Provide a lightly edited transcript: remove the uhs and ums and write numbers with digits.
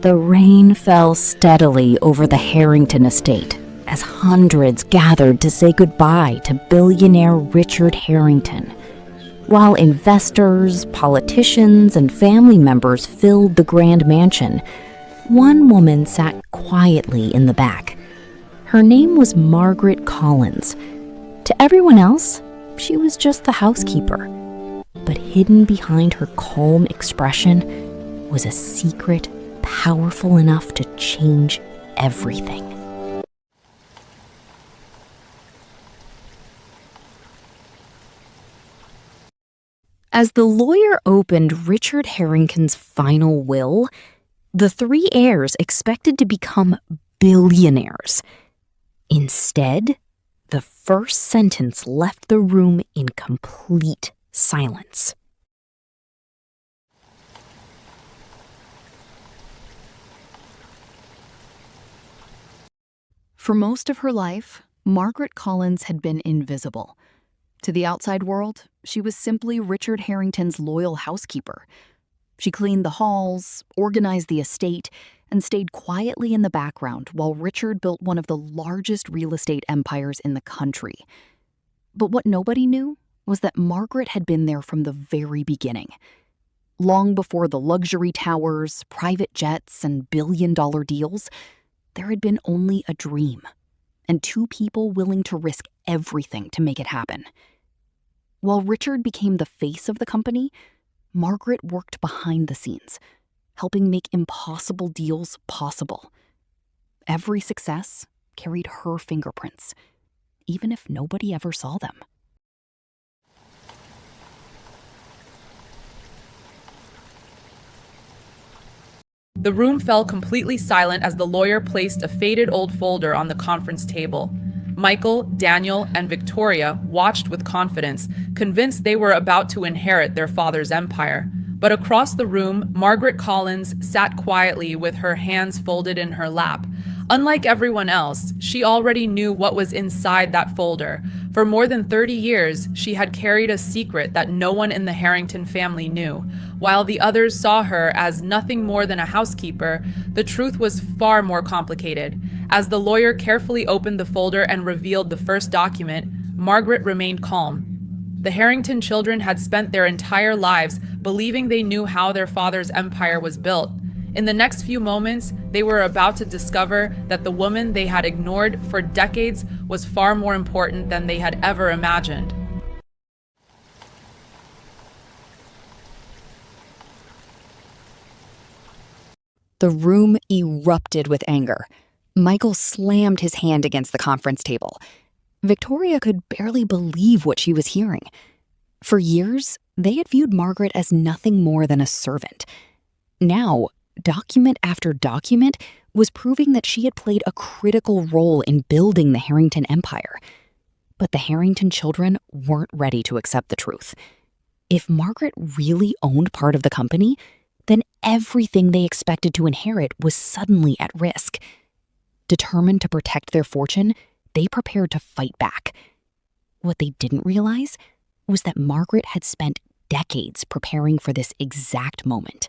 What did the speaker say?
The rain fell steadily over the Harrington estate as hundreds gathered to say goodbye to billionaire Richard Harrington, while investors, politicians, and family members filled the grand mansion. One woman sat quietly in the back. Her name was Margaret Collins. To everyone else, she was just the housekeeper. But hidden behind her calm expression was a secret powerful enough to change everything. As the lawyer opened Richard Harrington's final will, the three heirs expected to become billionaires. Instead, the first sentence left the room in complete silence. For most of her life, Margaret Collins had been invisible. To the outside world, she was simply Richard Harrington's loyal housekeeper. She cleaned the halls, organized the estate, and stayed quietly in the background while Richard built one of the largest real estate empires in the country. But what nobody knew was that Margaret had been there from the very beginning. Long before the luxury towers, private jets, and billion-dollar deals, there had been only a dream, and two people willing to risk everything to make it happen. While Richard became the face of the company, Margaret worked behind the scenes, helping make impossible deals possible. Every success carried her fingerprints, even if nobody ever saw them. The room fell completely silent as the lawyer placed a faded old folder on the conference table. Michael, Daniel, and Victoria watched with confidence, convinced they were about to inherit their father's empire. But across the room, Margaret Collins sat quietly with her hands folded in her lap. Unlike everyone else, she already knew what was inside that folder. For more than 30 years, she had carried a secret that no one in the Harrington family knew. While the others saw her as nothing more than a housekeeper, the truth was far more complicated. As the lawyer carefully opened the folder and revealed the first document, Margaret remained calm. The Harrington children had spent their entire lives believing they knew how their father's empire was built. In the next few moments, they were about to discover that the woman they had ignored for decades was far more important than they had ever imagined. The room erupted with anger. Michael slammed his hand against the conference table. Victoria could barely believe what she was hearing. For years, they had viewed Margaret as nothing more than a servant. Now, document after document was proving that she had played a critical role in building the Harrington empire. But the Harrington children weren't ready to accept the truth. If Margaret really owned part of the company, then everything they expected to inherit was suddenly at risk. Determined to protect their fortune, they prepared to fight back. What they didn't realize was that Margaret had spent decades preparing for this exact moment.